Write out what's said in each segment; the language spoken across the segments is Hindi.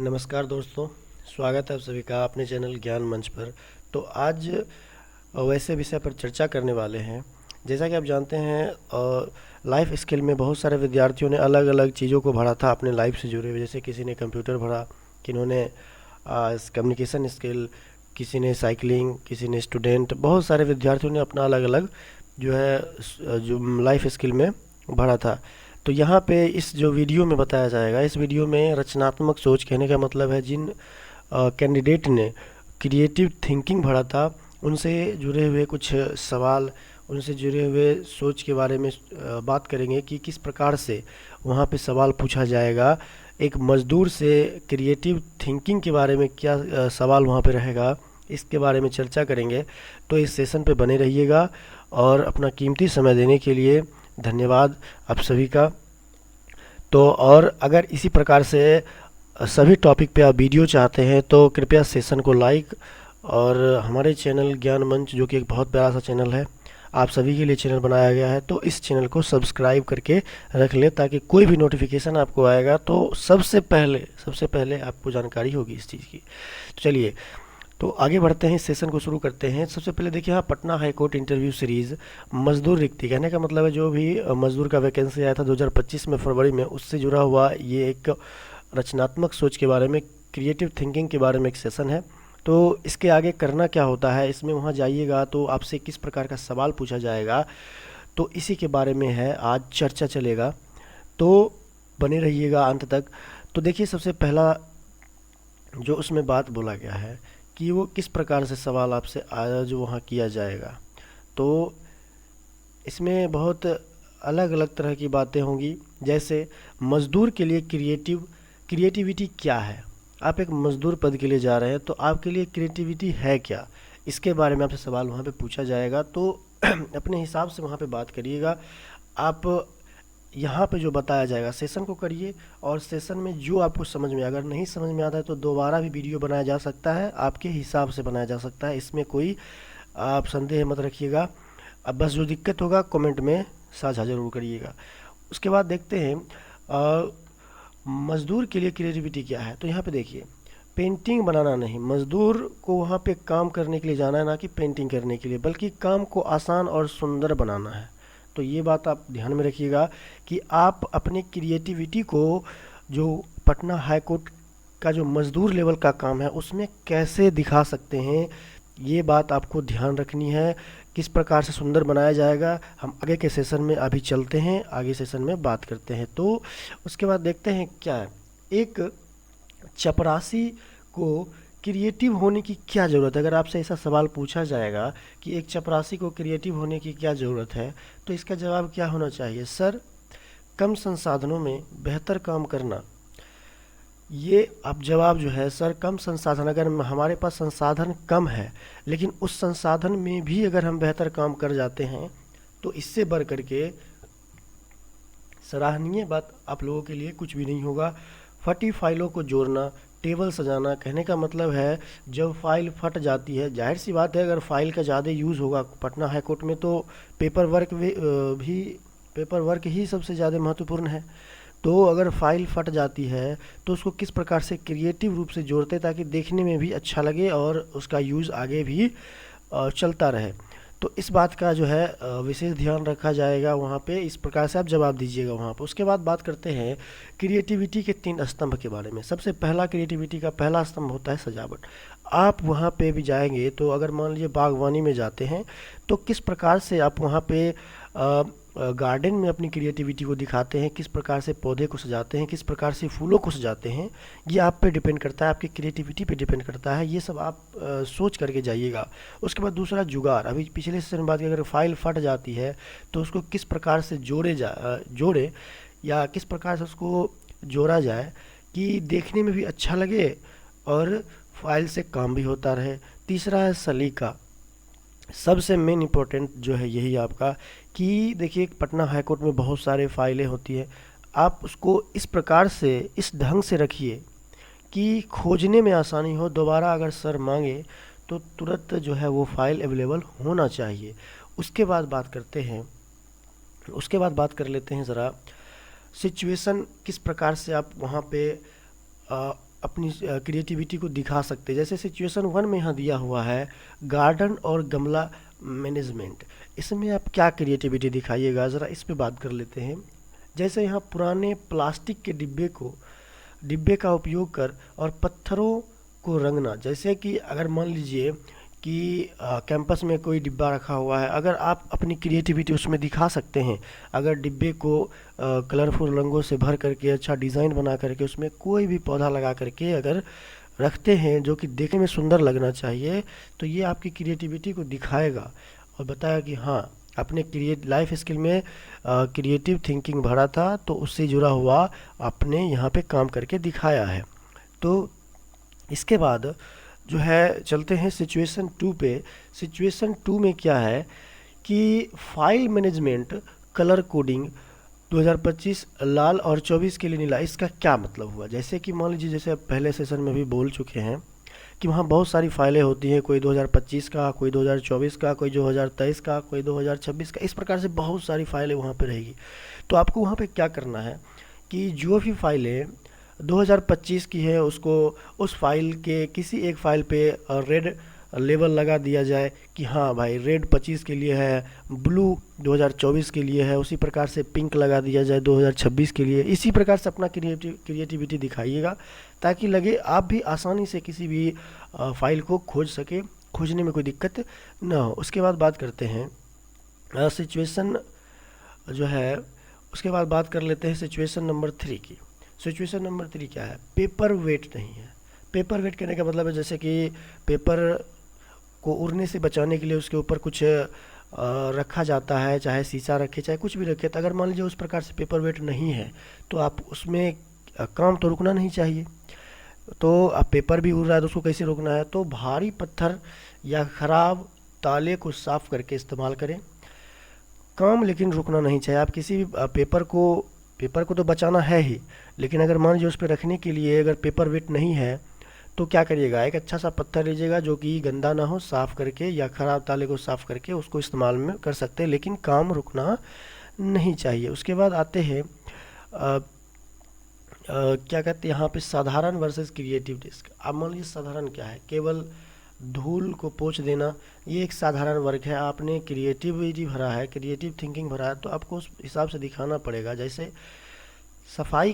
नमस्कार दोस्तों, स्वागत है आप सभी का अपने चैनल ज्ञान मंच पर। तो आज वैसे विषय पर चर्चा करने वाले हैं। जैसा कि आप जानते हैं, लाइफ स्किल में बहुत सारे विद्यार्थियों ने अलग अलग चीज़ों को भरा था अपने लाइफ से जुड़े हुए। जैसे किसी ने कंप्यूटर भरा, किन्होंने कम्युनिकेशन स्किल, किसी ने साइकिलिंग, किसी ने स्टूडेंट। बहुत सारे विद्यार्थियों ने अपना अलग अलग जो लाइफ स्किल में भरा था। तो यहाँ पे इस जो वीडियो में बताया जाएगा, इस वीडियो में रचनात्मक सोच, कहने का मतलब है जिन कैंडिडेट ने क्रिएटिव थिंकिंग भरा था उनसे जुड़े हुए कुछ सवाल, उनसे जुड़े हुए सोच के बारे में बात करेंगे कि किस प्रकार से वहाँ पे सवाल पूछा जाएगा। एक मज़दूर से क्रिएटिव थिंकिंग के बारे में क्या सवाल वहाँ पे रहेगा, इसके बारे में चर्चा करेंगे। तो इस सेशन पे बने रहिएगा और अपना कीमती समय देने के लिए धन्यवाद आप सभी का। तो और अगर इसी प्रकार से सभी टॉपिक पे आप वीडियो चाहते हैं तो कृपया सेशन को लाइक, और हमारे चैनल ज्ञान मंच जो कि एक बहुत प्यारा सा चैनल है, आप सभी के लिए चैनल बनाया गया है, तो इस चैनल को सब्सक्राइब करके रख ले ताकि कोई भी नोटिफिकेशन आपको आएगा तो सबसे पहले आपको जानकारी होगी इस चीज़ की। तो चलिए, तो आगे बढ़ते हैं, इस सेशन को शुरू करते हैं। सबसे पहले देखिए, हाँ, Patna high court interview series मजदूर रिक्ति, कहने का मतलब है जो भी मजदूर का वैकेंसी आया था 2025 में फरवरी में, उससे जुड़ा हुआ ये एक रचनात्मक सोच के बारे में, क्रिएटिव थिंकिंग के बारे में एक सेशन है। तो इसके आगे करना क्या होता है, इसमें वहाँ जाइएगा तो आपसे किस प्रकार का सवाल पूछा जाएगा, तो इसी के बारे में है आज चर्चा चलेगा। तो बने रहिएगा अंत तक। तो देखिए, सबसे पहला जो उसमें बात बोला गया है कि वो किस प्रकार से सवाल आपसे आज वहाँ किया जाएगा। तो इसमें बहुत अलग अलग तरह की बातें होंगी। जैसे मज़दूर के लिए क्रिएटिविटी क्या है। आप एक मज़दूर पद के लिए जा रहे हैं तो आपके लिए क्रिएटिविटी है क्या, इसके बारे में आपसे सवाल वहाँ पे पूछा जाएगा। तो अपने हिसाब से वहाँ पे बात करिएगा। आप यहाँ पे जो बताया जाएगा सेशन को करिए, और सेशन में जो आपको समझ में, अगर नहीं समझ में आता है तो दोबारा भी वीडियो बनाया जा सकता है, आपके हिसाब से बनाया जा सकता है, इसमें कोई आप संदेह मत रखिएगा। अब बस जो दिक्कत होगा कमेंट में साझा ज़रूर करिएगा। उसके बाद देखते हैं मज़दूर के लिए क्रिएटिविटी क्या है। तो यहाँ पे देखिए, पेंटिंग बनाना नहीं, मज़दूर को वहाँ पे काम करने के लिए जाना है, ना कि पेंटिंग करने के लिए, बल्कि काम को आसान और सुंदर बनाना है। तो ये बात आप ध्यान में रखिएगा कि आप अपनी क्रिएटिविटी को, जो पटना हाई कोर्ट का जो मज़दूर लेवल का काम है, उसमें कैसे दिखा सकते हैं, ये बात आपको ध्यान रखनी है। किस प्रकार से सुंदर बनाया जाएगा, हम आगे के सेशन में अभी चलते हैं, आगे सेशन में बात करते हैं। तो उसके बाद देखते हैं क्या है, एक चपरासी को क्रिएटिव होने की क्या ज़रूरत है। अगर आपसे ऐसा सवाल पूछा जाएगा कि एक चपरासी को क्रिएटिव होने की क्या ज़रूरत है, तो इसका जवाब क्या होना चाहिए? सर, कम संसाधनों में बेहतर काम करना। ये आप जवाब जो है, सर कम संसाधन, अगर हमारे पास संसाधन कम है लेकिन उस संसाधन में भी अगर हम बेहतर काम कर जाते हैं तो इससे बढ़ करके सराहनीय बात आप लोगों के लिए कुछ भी नहीं होगा। फटी फाइलों को जोड़ना, टेबल सजाना, कहने का मतलब है जब फाइल फट जाती है, जाहिर सी बात है अगर फाइल का ज़्यादा यूज़ होगा पटना हाई कोर्ट में तो पेपर वर्क ही सबसे ज़्यादा महत्वपूर्ण है। तो अगर फाइल फट जाती है तो उसको किस प्रकार से क्रिएटिव रूप से जोड़ते ताकि देखने में भी अच्छा लगे और उसका यूज़ आगे भी चलता रहे। तो इस बात का जो है विशेष ध्यान रखा जाएगा वहाँ पे। इस प्रकार से आप जवाब दीजिएगा वहाँ पे। उसके बाद बात करते हैं क्रिएटिविटी के 3 स्तंभ के बारे में। सबसे पहला क्रिएटिविटी का पहला स्तंभ होता है सजावट। आप वहाँ पे भी जाएंगे तो अगर मान लीजिए बागवानी में जाते हैं तो किस प्रकार से आप वहाँ पे गार्डन में अपनी क्रिएटिविटी को दिखाते हैं, किस प्रकार से पौधे को सजाते हैं, किस प्रकार से फूलों को सजाते हैं, ये आप पे डिपेंड करता है, आपकी क्रिएटिविटी पे डिपेंड करता है। ये सब आप सोच करके जाइएगा। उसके बाद दूसरा जुगाड़, अभी पिछले सेशन में बात की, अगर फाइल फट जाती है तो उसको किस प्रकार से जोड़े या किस प्रकार से उसको जोड़ा जाए कि देखने में भी अच्छा लगे और फाइल से काम भी होता रहे। तीसरा है सलीका। सबसे मेन इम्पोर्टेंट जो है यही आपका, कि देखिए पटना हाई कोर्ट में बहुत सारे फाइलें होती हैं, आप उसको इस प्रकार से, इस ढंग से रखिए कि खोजने में आसानी हो। दोबारा अगर सर मांगे तो तुरंत जो है वो फाइल अवेलेबल होना चाहिए। उसके बाद बात कर लेते हैं ज़रा सिचुएशन, किस प्रकार से आप वहाँ पे अपनी क्रिएटिविटी को दिखा सकते हैं। जैसे सिचुएशन 1 में यहाँ दिया हुआ है गार्डन और गमला मैनेजमेंट, इसमें आप क्या क्रिएटिविटी दिखाइएगा, ज़रा इस पे बात कर लेते हैं। जैसे यहाँ पुराने प्लास्टिक के डिब्बे का उपयोग कर और पत्थरों को रंगना। जैसे कि अगर मान लीजिए कि कैंपस में कोई डिब्बा रखा हुआ है, अगर आप अपनी क्रिएटिविटी उसमें दिखा सकते हैं, अगर डिब्बे को कलरफुल रंगों से भर करके अच्छा डिज़ाइन बना करके उसमें कोई भी पौधा लगा करके अगर रखते हैं जो कि देखने में सुंदर लगना चाहिए, तो ये आपकी क्रिएटिविटी को दिखाएगा और बताया कि हाँ अपने लाइफ स्किल में क्रिएटिव थिंकिंग भरा था, तो उससे जुड़ा हुआ आपने यहाँ पे काम करके दिखाया है। तो इसके बाद जो है चलते हैं सिचुएशन 2 पे। सिचुएशन 2 में क्या है कि फाइल मैनेजमेंट कलर कोडिंग 2025 लाल और 24 के लिए नीला, इसका क्या मतलब हुआ। जैसे कि मान लीजिए, जैसे आप पहले सेशन में भी बोल चुके हैं कि वहाँ बहुत सारी फाइलें होती हैं, कोई 2025 का, कोई 2024 का, कोई 2023 का, कोई 2026 का, इस प्रकार से बहुत सारी फाइलें वहाँ पे रहेगी। तो आपको वहाँ पे क्या करना है कि जो भी फाइलें 2025 की है उसको उस फाइल के किसी एक फाइल पे रेड लेबल लगा दिया जाए कि हाँ भाई रेड 25 के लिए है, ब्लू 2024 के लिए है, उसी प्रकार से पिंक लगा दिया जाए 2026 के लिए। इसी प्रकार से अपना क्रिएटिविटी दिखाइएगा ताकि लगे आप भी आसानी से किसी भी फाइल को खोज सके, खोजने में कोई दिक्कत ना हो। उसके बाद बात करते हैं सिचुएशन जो है, उसके बाद बात कर लेते हैं सिचुएशन नंबर 3 की। सिचुएशन नंबर 3 क्या है, पेपर वेट नहीं है। पेपर वेट कहने का मतलब है जैसे कि पेपर को उड़ने से बचाने के लिए उसके ऊपर कुछ रखा जाता है, चाहे शीशा रखे चाहे कुछ भी रखे। तो अगर मान लीजिए उस प्रकार से पेपर वेट नहीं है तो आप उसमें काम तो रुकना नहीं चाहिए। तो अब पेपर भी उड़ रहा है तो उसको कैसे रोकना है, तो भारी पत्थर या ख़राब ताले को साफ़ करके इस्तेमाल करें। काम लेकिन रुकना नहीं चाहिए। आप किसी भी पेपर को तो बचाना है ही, लेकिन अगर मान लीजिए उस पर रखने के लिए अगर पेपर वेट नहीं है तो क्या करिएगा, एक अच्छा सा पत्थर लीजिएगा जो कि गंदा ना हो, साफ़ करके या ख़राब ताले को साफ़ करके उसको इस्तेमाल में कर सकते हैं, लेकिन काम रुकना नहीं चाहिए। उसके बाद आते हैं क्या कहते हैं यहाँ पे साधारण वर्सेस क्रिएटिव डिस्क। अब मान लीजिए साधारण क्या है, केवल धूल को पोंछ देना, ये एक साधारण वर्क है। आपने क्रिएटिविटी भरा है, क्रिएटिव थिंकिंग भरा है, तो आपको उस हिसाब से दिखाना पड़ेगा। जैसे सफाई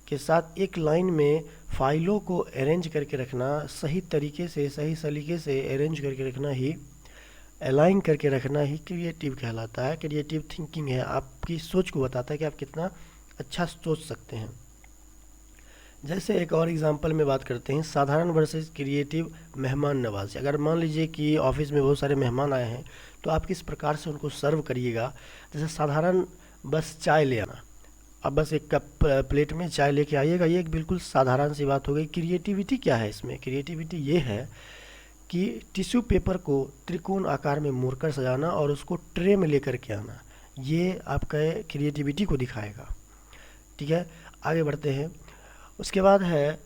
के साथ एक लाइन में फाइलों को अरेंज करके रखना, सही तरीके से सही सलीके से अरेंज करके रखना ही, अलाइन करके रखना ही क्रिएटिव कहलाता है। क्रिएटिव थिंकिंग है, आपकी सोच को बताता है कि आप कितना अच्छा सोच सकते हैं। जैसे एक और एग्जांपल में बात करते हैं साधारण वर्सेस क्रिएटिव मेहमान नवाज़ी। अगर मान लीजिए कि ऑफिस में बहुत सारे मेहमान आए हैं तो आप किस प्रकार से उनको सर्व करिएगा। जैसे साधारण बस चाय ले आना, अब बस एक कप प्लेट में चाय लेके आइएगा, ये एक बिल्कुल साधारण सी बात हो गई। क्रिएटिविटी क्या है इसमें, क्रिएटिविटी ये है कि टिश्यू पेपर को त्रिकोण आकार में मोड़कर सजाना और उसको ट्रे में लेकर के आना, ये आपका क्रिएटिविटी को दिखाएगा। ठीक है, आगे बढ़ते हैं। उसके बाद है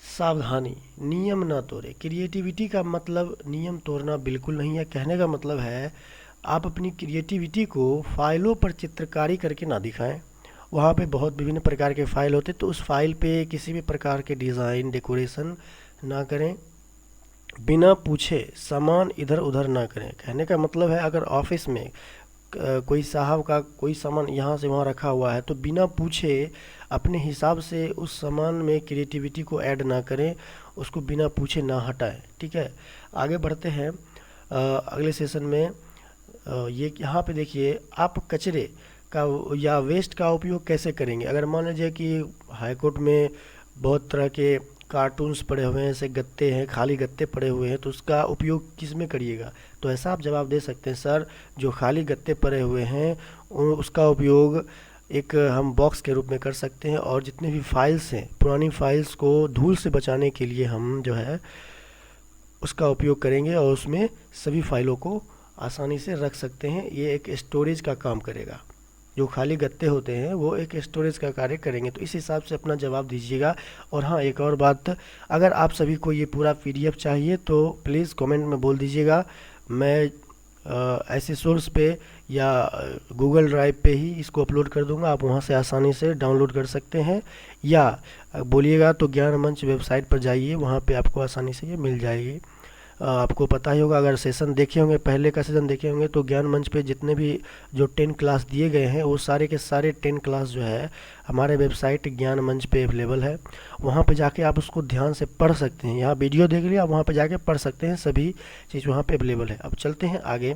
सावधानी, नियम ना तोड़े। क्रिएटिविटी का मतलब नियम तोड़ना बिल्कुल नहीं है। कहने का मतलब है आप अपनी क्रिएटिविटी को फाइलों पर चित्रकारी करके ना दिखाएं। वहाँ पे बहुत विभिन्न प्रकार के फाइल होते, तो उस फाइल पे किसी भी प्रकार के डिज़ाइन डेकोरेशन ना करें। बिना पूछे सामान इधर उधर ना करें। कहने का मतलब है अगर ऑफिस में कोई साहब का कोई सामान यहाँ से वहाँ रखा हुआ है तो बिना पूछे अपने हिसाब से उस सामान में क्रिएटिविटी को ऐड ना करें, उसको बिना पूछे ना हटाएं। ठीक है, आगे बढ़ते हैं अगले सेशन में। ये यहाँ पे देखिए आप कचरे का या वेस्ट का उपयोग कैसे करेंगे। अगर मान लीजिए कि हाई कोर्ट में बहुत तरह के कार्टून्स पड़े हुए हैं, ऐसे गत्ते हैं, खाली गत्ते पड़े हुए हैं, तो उसका उपयोग किस में करिएगा। तो ऐसा आप जवाब दे सकते हैं, सर जो खाली गत्ते पड़े हुए हैं उसका उपयोग एक हम बॉक्स के रूप में कर सकते हैं, और जितने भी फाइल्स हैं पुरानी फाइल्स को धूल से बचाने के लिए हम जो है उसका उपयोग करेंगे और उसमें सभी फाइलों को आसानी से रख सकते हैं। ये एक स्टोरेज का काम करेगा, जो खाली गत्ते होते हैं वो एक स्टोरेज का कार्य करेंगे। तो इस हिसाब से अपना जवाब दीजिएगा। और हाँ, एक और बात, अगर आप सभी को ये पूरा PDF चाहिए तो प्लीज़ कमेंट में बोल दीजिएगा, मैं ऐसे सोर्स पे या गूगल ड्राइव पे ही इसको अपलोड कर दूंगा, आप वहाँ से आसानी से डाउनलोड कर सकते हैं। या बोलिएगा तो ज्ञान मंच वेबसाइट पर जाइए, वहाँ पे आपको आसानी से ये मिल जाएगी। आपको पता ही होगा, अगर सेशन देखे होंगे, पहले का सेशन देखे होंगे, तो ज्ञान मंच पे जितने भी जो 10 क्लास दिए गए हैं वो सारे के सारे 10 क्लास जो है हमारे वेबसाइट ज्ञान मंच पे अवेलेबल है। वहाँ पे जाके आप उसको ध्यान से पढ़ सकते हैं। यहाँ वीडियो देख लिया, आप वहाँ पे जाके पढ़ सकते हैं, सभी चीज़ वहाँ पे अवेलेबल है। अब चलते हैं आगे।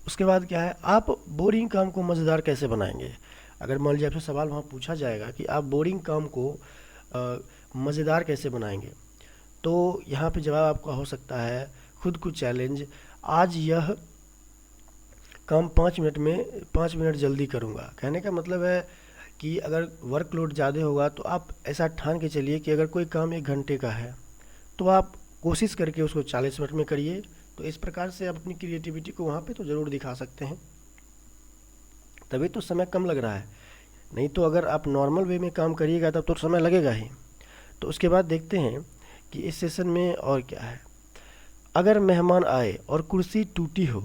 उसके बाद क्या है, आप बोरिंग काम को मज़ेदार कैसे बनाएंगे। अगर मान लीजिए आपसे सवाल वहाँ पूछा जाएगा कि आप बोरिंग काम को मज़ेदार कैसे बनाएंगे, तो यहाँ पे जवाब आपका हो सकता है खुद को चैलेंज। आज यह काम 5 मिनट जल्दी करूँगा। कहने का मतलब है कि अगर वर्कलोड ज़्यादा होगा तो आप ऐसा ठान के चलिए कि अगर कोई काम 1 घंटे का है तो आप कोशिश करके उसको 40 मिनट में करिए। तो इस प्रकार से आप अपनी क्रिएटिविटी को वहाँ पे तो ज़रूर दिखा सकते हैं, तभी तो समय कम लग रहा है। नहीं तो अगर आप नॉर्मल वे में काम करिएगा तब तो समय लगेगा ही। तो उसके बाद देखते हैं कि इस सेशन में और क्या है। अगर मेहमान आए और कुर्सी टूटी हो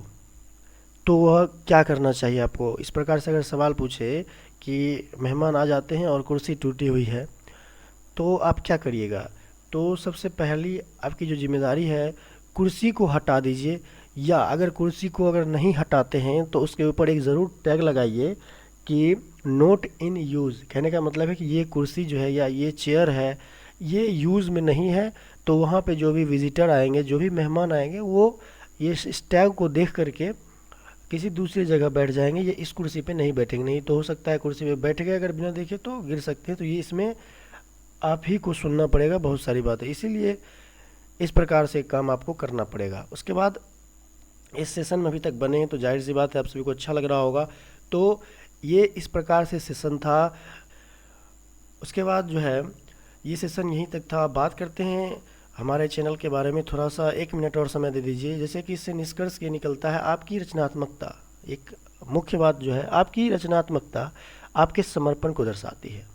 तो वह क्या करना चाहिए आपको। इस प्रकार से अगर सवाल पूछे कि मेहमान आ जाते हैं और कुर्सी टूटी हुई है तो आप क्या करिएगा, तो सबसे पहली आपकी जो जिम्मेदारी है, कुर्सी को हटा दीजिए। या अगर कुर्सी को अगर नहीं हटाते हैं तो उसके ऊपर एक ज़रूर टैग लगाइए कि नोट इन यूज़। कहने का मतलब है कि ये कुर्सी जो है या ये चेयर है ये यूज़ में नहीं है। तो वहाँ पे जो भी विजिटर आएंगे, जो भी मेहमान आएंगे, वो ये इस टैग को देख करके किसी दूसरी जगह बैठ जाएंगे, ये इस कुर्सी पे नहीं बैठेंगे। नहीं तो हो सकता है कुर्सी पे बैठ गए, अगर बिना देखे तो गिर सकते हैं। तो ये इसमें आप ही को सुनना पड़ेगा बहुत सारी बातें, इसीलिए इस प्रकार से काम आपको करना पड़ेगा। उसके बाद इस सेशन में अभी तक बने हैं तो जाहिर सी बात है आप सभी को अच्छा लग रहा होगा। तो ये इस प्रकार से सेशन था। उसके बाद जो है ये सेशन यहीं तक था। बात करते हैं हमारे चैनल के बारे में, थोड़ा सा 1 मिनट और समय दे दीजिए। जैसे कि इससे निष्कर्ष ये निकलता है, आपकी रचनात्मकता, एक मुख्य बात जो है, आपकी रचनात्मकता आपके समर्पण को दर्शाती है।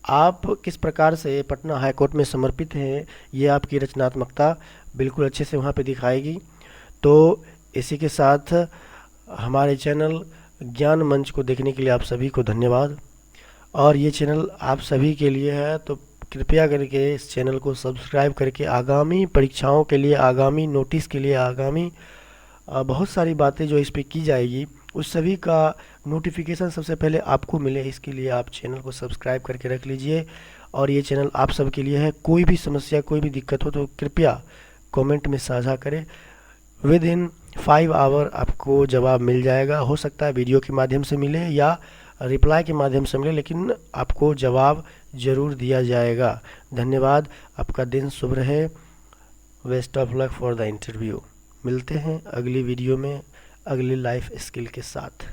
आप किस प्रकार से पटना हाई कोर्ट में समर्पित हैं, ये आपकी रचनात्मकता बिल्कुल अच्छे से वहाँ पे दिखाएगी। तो इसी के साथ हमारे चैनल ज्ञान मंच को देखने के लिए आप सभी को धन्यवाद। और ये चैनल आप सभी के लिए है, तो कृपया करके इस चैनल को सब्सक्राइब करके आगामी परीक्षाओं के लिए, आगामी नोटिस के लिए, आगामी बहुत सारी बातें जो इस पे की जाएगी उस सभी का नोटिफिकेशन सबसे पहले आपको मिले, इसके लिए आप चैनल को सब्सक्राइब करके रख लीजिए। और ये चैनल आप सब के लिए है। कोई भी समस्या, कोई भी दिक्कत हो तो कृपया कमेंट में साझा करें। विद इन 5 आवर आपको जवाब मिल जाएगा। हो सकता है वीडियो के माध्यम से मिले या रिप्लाई के माध्यम से मिले, लेकिन आपको जवाब ज़रूर दिया जाएगा। धन्यवाद, आपका दिन शुभ रहे। Best of luck for the interview. मिलते हैं अगली वीडियो में अगली लाइफ स्किल के साथ।